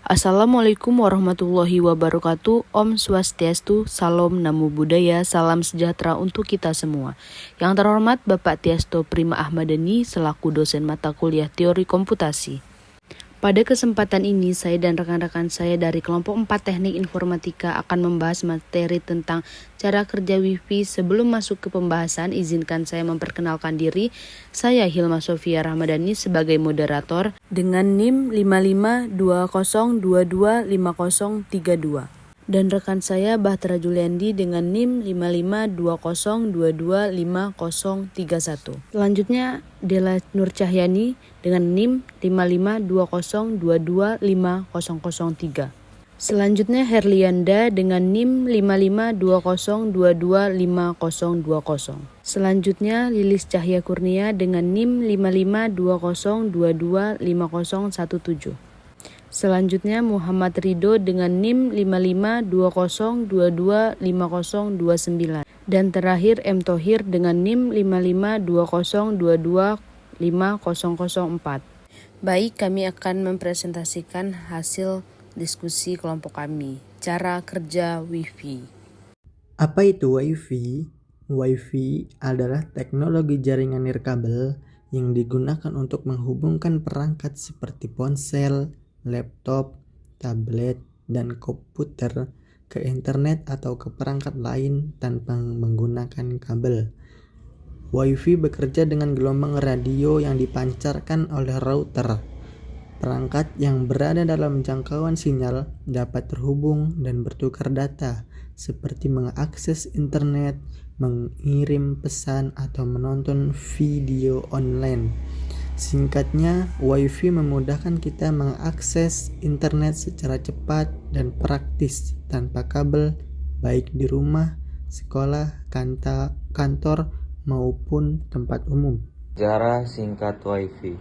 Assalamualaikum warahmatullahi wabarakatuh. Om Swastiastu, Salam Namo Buddhaya, salam sejahtera untuk kita semua. Yang terhormat Bapak Tiasto Prima Ahmadani selaku dosen mata kuliah teori komputasi. Pada kesempatan ini, saya dan rekan-rekan saya dari kelompok 4 Teknik Informatika akan membahas materi tentang cara kerja Wi-Fi. Sebelum masuk ke pembahasan, izinkan saya memperkenalkan diri. Saya Hilma Sofia Rahmadani sebagai moderator dengan NIM 5520225032 dan rekan saya Bahtera Juliandi dengan NIM 5520225031. Selanjutnya Dela Nur Cahyani dengan NIM 5520225003. Selanjutnya Herlianda dengan NIM 5520225020. Selanjutnya Lilis Cahya Kurnia dengan NIM 5520225017. Selanjutnya Muhammad Ridho dengan NIM 5520225029. Dan terakhir M. Thohir dengan NIM 5520225004. Baik, kami akan mempresentasikan hasil diskusi kelompok kami. Cara kerja Wi-Fi. Apa itu Wi-Fi? Wi-Fi adalah teknologi jaringan nirkabel yang digunakan untuk menghubungkan perangkat seperti ponsel, laptop, tablet, dan komputer ke internet atau ke perangkat lain tanpa menggunakan kabel. Wi-Fi bekerja dengan gelombang radio yang dipancarkan oleh router. Perangkat yang berada dalam jangkauan sinyal dapat terhubung dan bertukar data, seperti mengakses internet, mengirim pesan, atau menonton video online. Singkatnya, Wi-Fi memudahkan kita mengakses internet secara cepat dan praktis tanpa kabel, baik di rumah, sekolah, kantor, maupun tempat umum. Cara singkat Wi-Fi.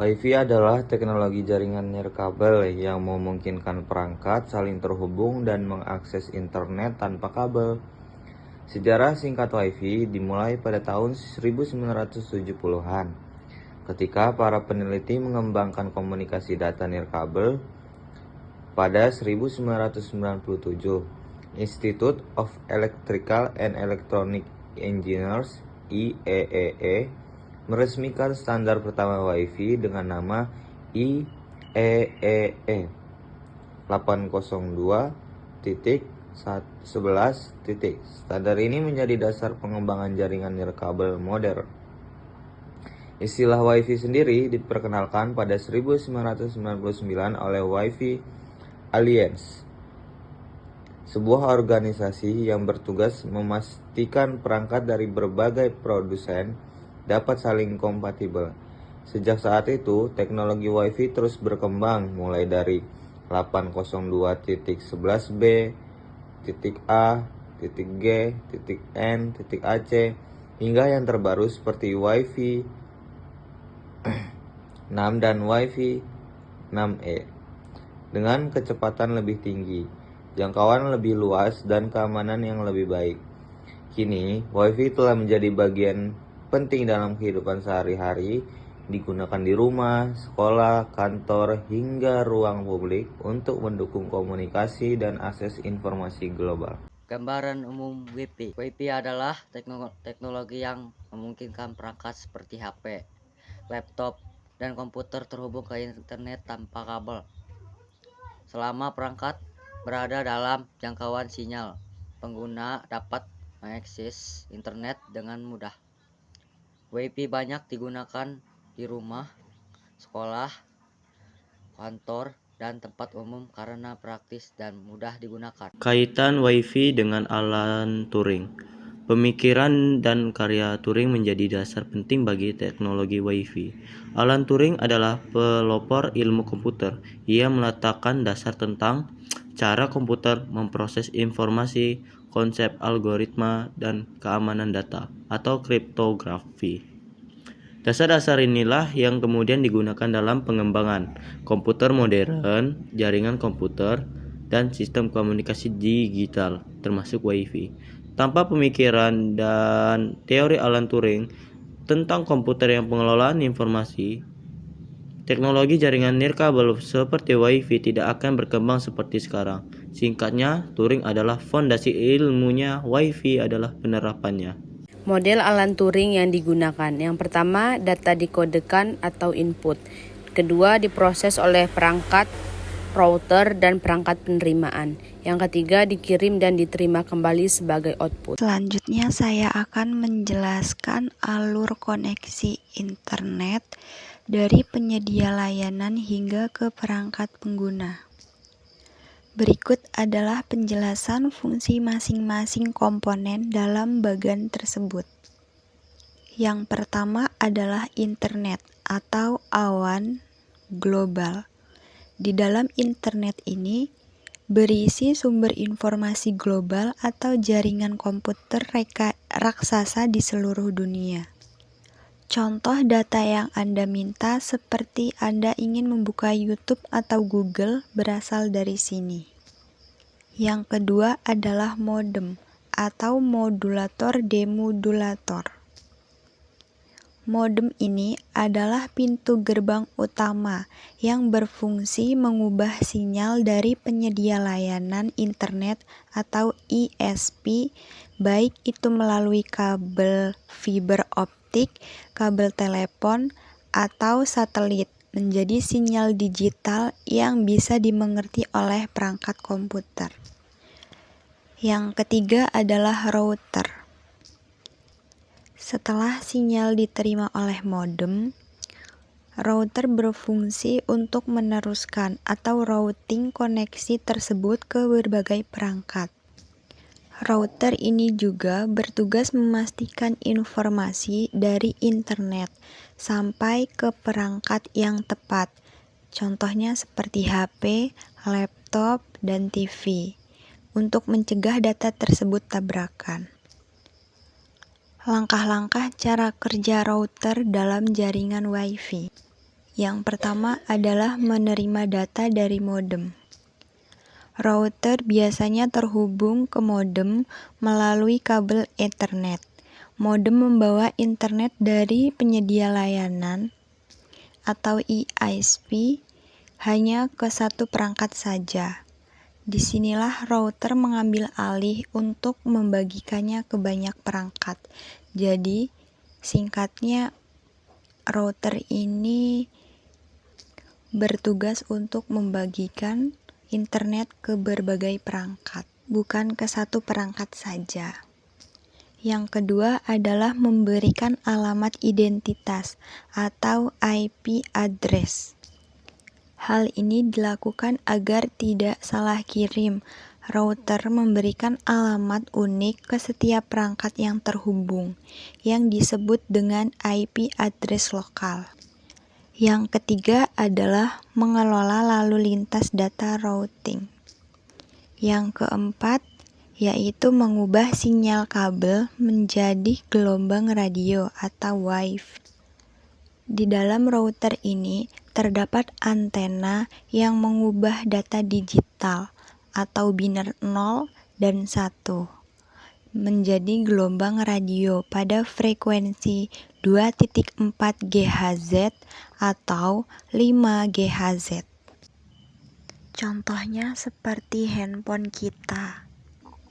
Wi-Fi adalah teknologi jaringan nirkabel yang memungkinkan perangkat saling terhubung dan mengakses internet tanpa kabel. Sejarah singkat Wi-Fi dimulai pada tahun 1970-an. Ketika para peneliti mengembangkan komunikasi data nirkabel. Pada 1997, Institute of Electrical and Electronic Engineers (IEEE) meresmikan standar pertama Wi-Fi dengan nama IEEE 802.11. Standar ini menjadi dasar pengembangan jaringan nirkabel modern. Istilah Wi-Fi sendiri diperkenalkan pada 1999 oleh Wi-Fi Alliance, sebuah organisasi yang bertugas memastikan perangkat dari berbagai produsen dapat saling kompatibel. Sejak saat itu, teknologi Wi-Fi terus berkembang mulai dari 802.11b, .A, .G, .N, .AC, hingga yang terbaru seperti Wi-Fi 6 dan Wi-Fi 6E dengan kecepatan lebih tinggi, jangkauan lebih luas, dan keamanan yang lebih baik. Kini, Wi-Fi telah menjadi bagian penting dalam kehidupan sehari-hari, digunakan di rumah, sekolah, kantor, hingga ruang publik untuk mendukung komunikasi dan akses informasi global. Gambaran umum Wi-Fi. Wi-Fi adalah teknologi yang memungkinkan perangkat seperti HP, laptop, dan komputer terhubung ke internet tanpa kabel. Selama perangkat berada dalam jangkauan sinyal, pengguna dapat mengakses internet dengan mudah. Wi-Fi banyak digunakan di rumah, sekolah, kantor, dan tempat umum karena praktis dan mudah digunakan. Kaitan Wi-Fi dengan Alan Turing. Pemikiran dan karya Turing menjadi dasar penting bagi teknologi Wi-Fi. Alan Turing adalah pelopor ilmu komputer. Ia meletakkan dasar tentang cara komputer memproses informasi, konsep algoritma, dan keamanan data atau kriptografi. Dasar-dasar inilah yang kemudian digunakan dalam pengembangan komputer modern, jaringan komputer, dan sistem komunikasi digital, termasuk Wi-Fi. Tanpa pemikiran dan teori Alan Turing tentang komputer yang pengelolaan informasi, Teknologi jaringan nirkabel seperti Wi-Fi tidak akan berkembang seperti sekarang. Singkatnya, Turing adalah fondasi ilmunya, Wi-Fi adalah penerapannya. Model Alan Turing yang digunakan. Yang pertama, data dikodekan atau input. Kedua, diproses oleh perangkat, router, dan perangkat penerimaan. Yang ketiga, dikirim dan diterima kembali sebagai output. Selanjutnya saya akan menjelaskan alur koneksi internet dari penyedia layanan hingga ke perangkat pengguna. Berikut adalah penjelasan fungsi masing-masing komponen dalam bagan tersebut. Yang pertama adalah internet atau awan global. Di dalam internet ini berisi sumber informasi global atau jaringan komputer raksasa di seluruh dunia. Contoh data yang Anda minta seperti Anda ingin membuka YouTube atau Google berasal dari sini. Yang kedua adalah modem atau modulator demodulator. Modem ini adalah pintu gerbang utama yang berfungsi mengubah sinyal dari penyedia layanan internet atau ISP, baik itu melalui kabel fiber optik, kabel telepon, atau satelit, menjadi sinyal digital yang bisa dimengerti oleh perangkat komputer. Yang ketiga adalah router. Setelah sinyal diterima oleh modem, router berfungsi untuk meneruskan atau routing koneksi tersebut ke berbagai perangkat. Router ini juga bertugas memastikan informasi dari internet sampai ke perangkat yang tepat. Contohnya seperti HP, laptop, dan TV, untuk mencegah data tersebut tabrakan. Langkah-langkah cara kerja router dalam jaringan Wi-Fi. Yang pertama adalah menerima data dari modem. Router biasanya terhubung ke modem melalui kabel Ethernet. Modem membawa internet dari penyedia layanan atau ISP hanya ke satu perangkat saja. Disinilah router mengambil alih untuk membagikannya ke banyak perangkat. Jadi, singkatnya, router ini bertugas untuk membagikan internet ke berbagai perangkat, bukan ke satu perangkat saja. Yang kedua adalah memberikan alamat identitas atau IP address. Hal ini dilakukan agar tidak salah kirim. Router memberikan alamat unik ke setiap perangkat yang terhubung, yang disebut dengan IP address lokal. Yang ketiga adalah mengelola lalu lintas data routing. Yang keempat yaitu mengubah sinyal kabel menjadi gelombang radio atau Wi-Fi. Di dalam router ini terdapat antena yang mengubah data digital atau biner 0 dan 1 menjadi gelombang radio pada frekuensi 2.4 GHz atau 5 GHz. Contohnya seperti handphone kita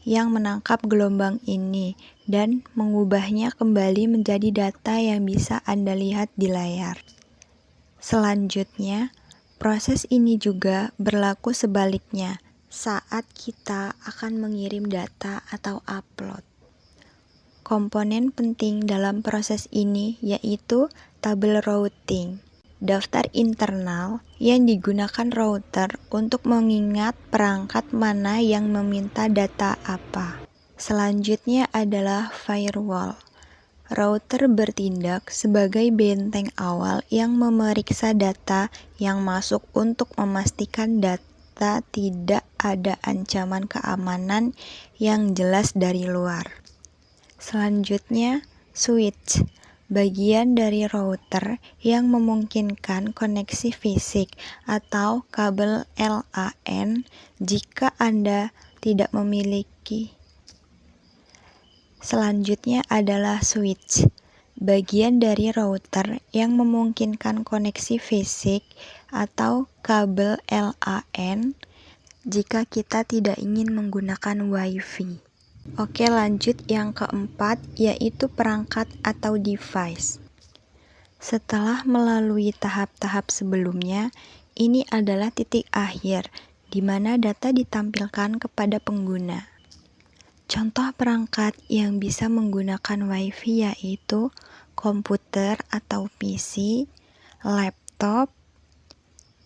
yang menangkap gelombang ini dan mengubahnya kembali menjadi data yang bisa Anda lihat di layar. Selanjutnya, proses ini juga berlaku sebaliknya saat kita akan mengirim data atau upload. Komponen penting dalam proses ini yaitu tabel routing, daftar internal yang digunakan router untuk mengingat perangkat mana yang meminta data apa. Selanjutnya adalah firewall. Router bertindak sebagai benteng awal yang memeriksa data yang masuk untuk memastikan data tidak ada ancaman keamanan yang jelas dari luar. Selanjutnya, switch, bagian dari router yang memungkinkan koneksi fisik atau kabel LAN jika Anda tidak memiliki. Selanjutnya adalah switch, bagian dari router yang memungkinkan koneksi fisik atau kabel LAN jika kita tidak ingin menggunakan WiFi. Oke, lanjut yang keempat, yaitu perangkat atau device. Setelah melalui tahap-tahap sebelumnya, ini adalah titik akhir di mana data ditampilkan kepada pengguna. Contoh perangkat yang bisa menggunakan WiFi yaitu komputer atau PC, laptop,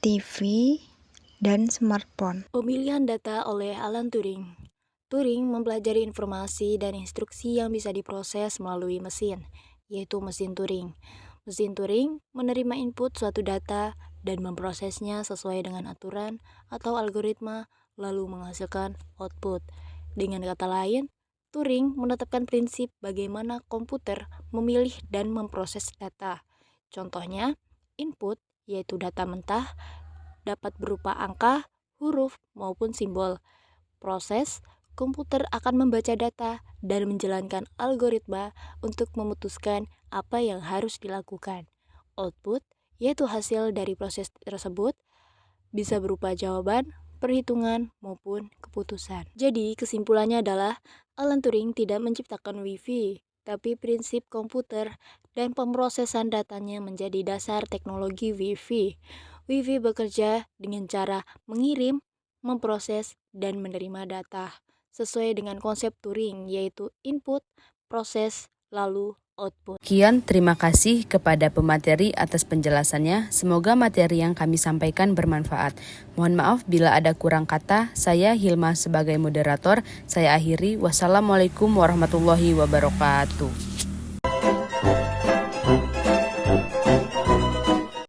TV, dan smartphone. Pemilihan data oleh Alan Turing. Turing mempelajari informasi dan instruksi yang bisa diproses melalui mesin, yaitu mesin Turing. Mesin Turing menerima input suatu data dan memprosesnya sesuai dengan aturan atau algoritma, lalu menghasilkan output. Dengan kata lain, Turing menetapkan prinsip bagaimana komputer memilih dan memproses data. Contohnya, input, yaitu data mentah, dapat berupa angka, huruf, maupun simbol. Proses, komputer akan membaca data dan menjalankan algoritma untuk memutuskan apa yang harus dilakukan. Output, yaitu hasil dari proses tersebut, bisa berupa jawaban, perhitungan, maupun keputusan. Jadi, kesimpulannya adalah Alan Turing tidak menciptakan WiFi, tapi prinsip komputer dan pemrosesan datanya menjadi dasar teknologi WiFi. WiFi bekerja dengan cara mengirim, memproses, dan menerima data sesuai dengan konsep Turing, yaitu input, proses, lalu output. Sekian, terima kasih kepada pemateri atas penjelasannya. Semoga materi yang kami sampaikan bermanfaat. Mohon maaf bila ada kurang kata. Saya Hilma sebagai moderator. Saya akhiri. Wassalamualaikum warahmatullahi wabarakatuh.